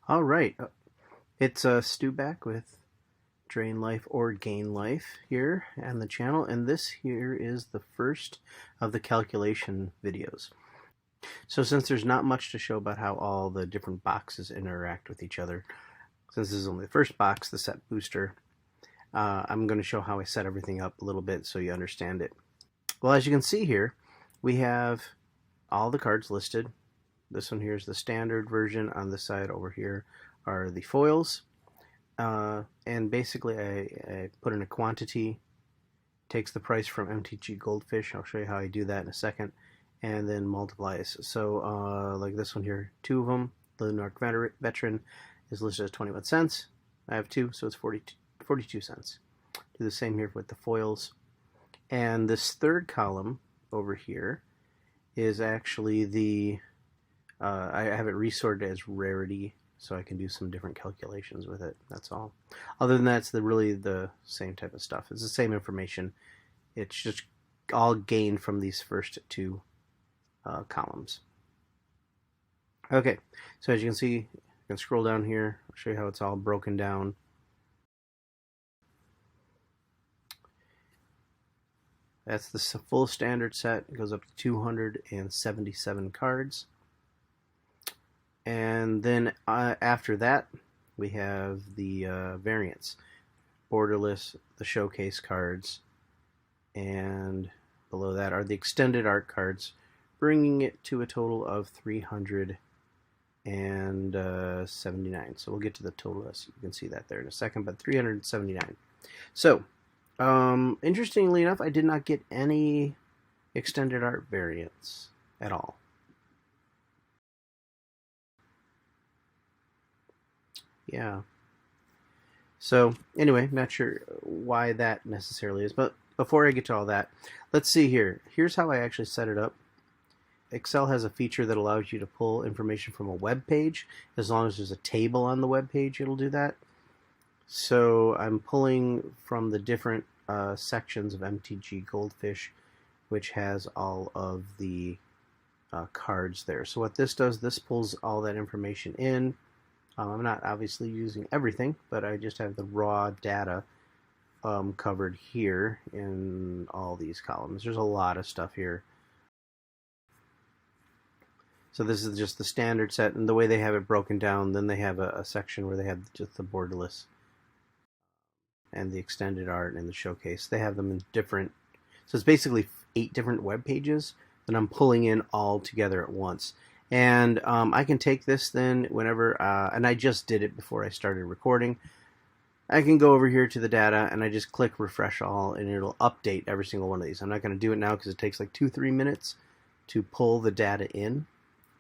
All right, it's Stu back with Drain Life or Gain Life here on the channel, and this here is the first of the calculation videos. So since there's not much to show about how all the different boxes interact with each other, since this is only the first box, the set booster, I'm going to show how I set everything up a little bit so you understand it. Well, as you can see here, we have all the cards listed. This one here is the standard version. On this side over here are the foils. And basically I put in a quantity, takes the price from MTG Goldfish. I'll show you how I do that in a second, and then multiplies. So like this one here, two of them. The Lunark Veteran is listed as 21 cents. I have two, so it's 42 cents. Do the same here with the foils. And this third column over here is actually the, I have it resorted as rarity, so I can do some different calculations with it. That's all. Other than that, it's really the same type of stuff. It's the same information. It's just all gained from these first two columns. Okay, so as you can see, you can scroll down here. I'll show you how it's all broken down. That's the full standard set. It goes up to 277 cards. And then after that, we have the variants. Borderless, the showcase cards, and below that are the extended art cards, bringing it to a total of 379. So we'll get to the total, as you can see that there in a second, but 379. So, interestingly enough, I did not get any extended art variants at all. Yeah. So anyway, not sure why that necessarily is, but before I get to all that, let's see here. Here's how I actually set it up. Excel has a feature that allows you to pull information from a web page. As long as there's a table on the web page, it'll do that. So I'm pulling from the different sections of MTG Goldfish, which has all of the cards there. So what this does, this pulls all that information in. I'm not obviously using everything, but I just have the raw data covered here in all these columns. There's a lot of stuff here. So this is just the standard set, and the way they have it broken down, then they have a section where they have just the borderless and the extended art and the showcase. They have them in different, so it's basically 8 different web pages that I'm pulling in all together at once. And I can take this then whenever, and I just did it before I started recording. I can go over here to the data and I just click refresh all, and it'll update every single one of these. I'm not going to do it now because it takes like 2-3 minutes to pull the data in,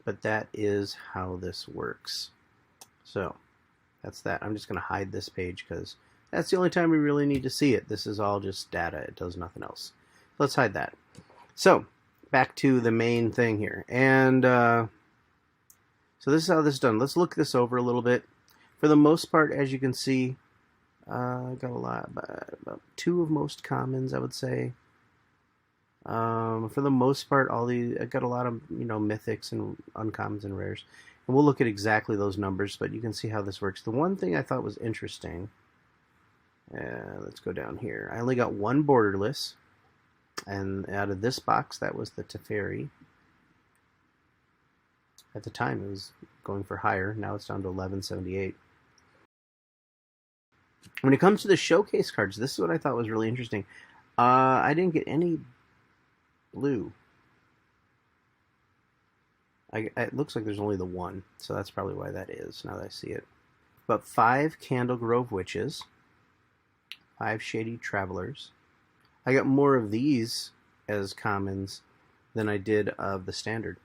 but that is how this works. So that's that. I'm just going to hide this page because that's the only time we really need to see it. This is all just data. It does nothing else. Let's hide that. So back to the main thing here. And so this is how this is done. Let's look this over a little bit. For the most part, as you can see, I got a lot, about 2 of most commons, I would say. For the most part, I got a lot of mythics and uncommons and rares. And we'll look at exactly those numbers, but you can see how this works. The one thing I thought was interesting, let's go down here. I only got 1 borderless, and out of this box, that was the Teferi. At the time, it was going for higher. Now it's down to 1178. When it comes to the showcase cards, this is what I thought was really interesting. I didn't get any blue. It looks like there's only the 1, so that's probably why that is, now that I see it. But 5 Candlegrove Witches, 5 Shady Travelers. I got more of these as commons than I did of the standard.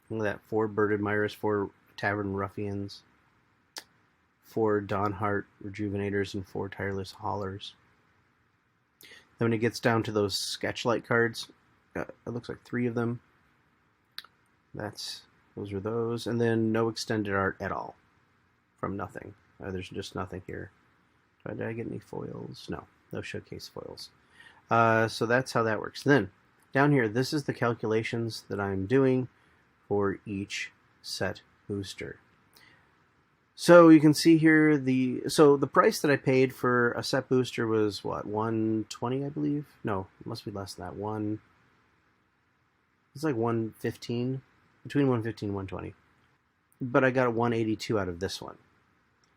Look at that, 4 Birded Myras, 4 Tavern Ruffians, 4 Dawnheart Rejuvenators, and 4 Tireless Haulers. Then when it gets down to those Sketchlight cards, it looks like 3 of them. Those are those. And then no extended art at all. From nothing. There's just nothing here. Did I get any foils? No showcase foils. So that's how that works. Then, down here, this is the calculations that I'm doing for each set booster. So you can see here the price that I paid for a set booster was what, 120, I believe. No, it must be less than that. It's like 115, between 115 and 120. But I got a 182 out of this one,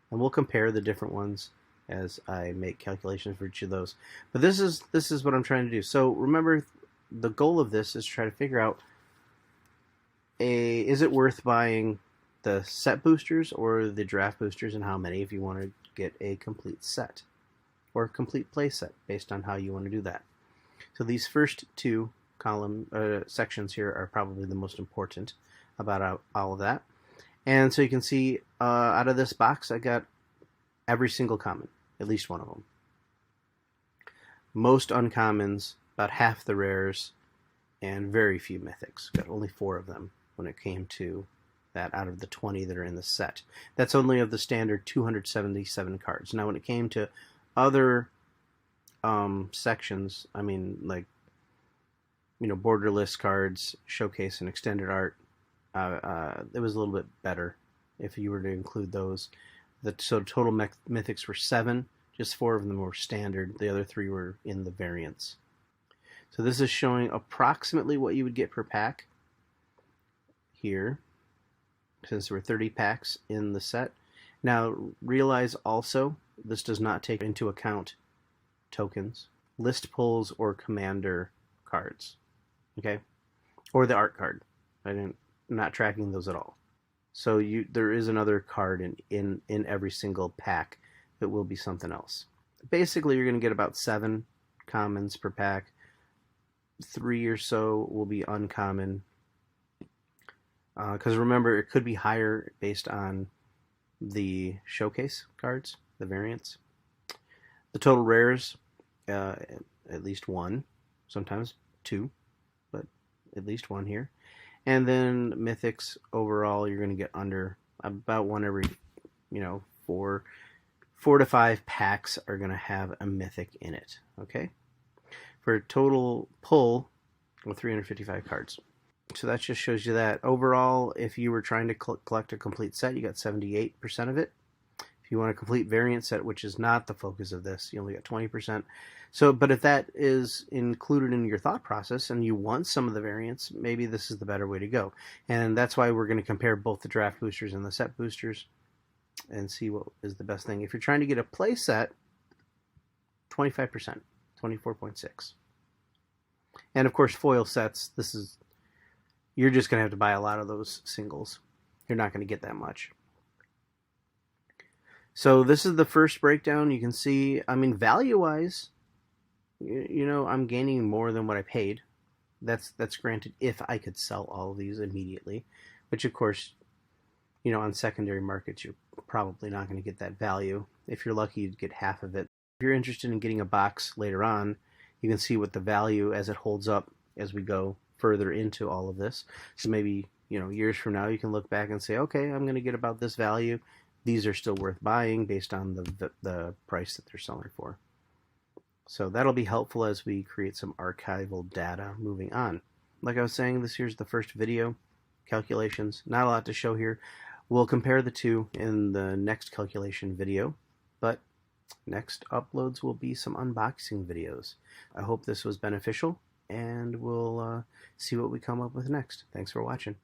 and we'll compare the different ones as I make calculations for each of those. But this is what I'm trying to do. So remember, the goal of this is to try to figure out is it worth buying the set boosters or the draft boosters, and how many if you want to get a complete set or a complete play set based on how you want to do that. So these first two sections here are probably the most important about all of that. And so you can see out of this box I got every single common, at least one of them. Most uncommons, about half the rares, and very few mythics. Got only 4 of them when it came to that out of the 20 that are in the set. That's only of the standard 277 cards. Now when it came to other sections, I mean, like, you know, borderless cards, showcase, and extended art, it was a little bit better if you were to include those. So total mythics were 7, just 4 of them were standard, the other 3 were in the variants. So this is showing approximately what you would get per pack here, since there were 30 packs in the set. Now realize also, this does not take into account tokens, list pulls, or commander cards, okay, or the art card. I'm not tracking those at all. So there is another card in every single pack that will be something else. Basically, you're going to get about 7 commons per pack. 3 or so will be uncommon. Because remember, it could be higher based on the showcase cards, the variants. The total rares, at least 1, sometimes 2, but at least 1 here. And then mythics overall, you're going to get under about 1 every, 4 to 5 packs are going to have a mythic in it. Okay, for a total pull of 355 cards. So that just shows you that overall, if you were trying to collect a complete set, you got 78% of it. If you want a complete variant set, which is not the focus of this, you only got 20%. So, but if that is included in your thought process and you want some of the variants, maybe this is the better way to go. And that's why we're going to compare both the draft boosters and the set boosters and see what is the best thing. If you're trying to get a play set, 25%, 24.6. And of course, foil sets, you're just going to have to buy a lot of those singles. You're not going to get that much. So this is the first breakdown. You can see, I mean, value-wise, I'm gaining more than what I paid. That's granted if I could sell all of these immediately, which of course, on secondary markets, you're probably not going to get that value. If you're lucky, you'd get half of it. If you're interested in getting a box later on, you can see what the value as it holds up as we go further into all of this. So maybe, years from now, you can look back and say, okay, I'm going to get about this value. These are still worth buying based on the price that they're selling for. So that'll be helpful as we create some archival data moving on. Like I was saying, this here's the first video calculations. Not a lot to show here. We'll compare the two in the next calculation video, but next uploads will be some unboxing videos. I hope this was beneficial, and we'll see what we come up with next. Thanks for watching.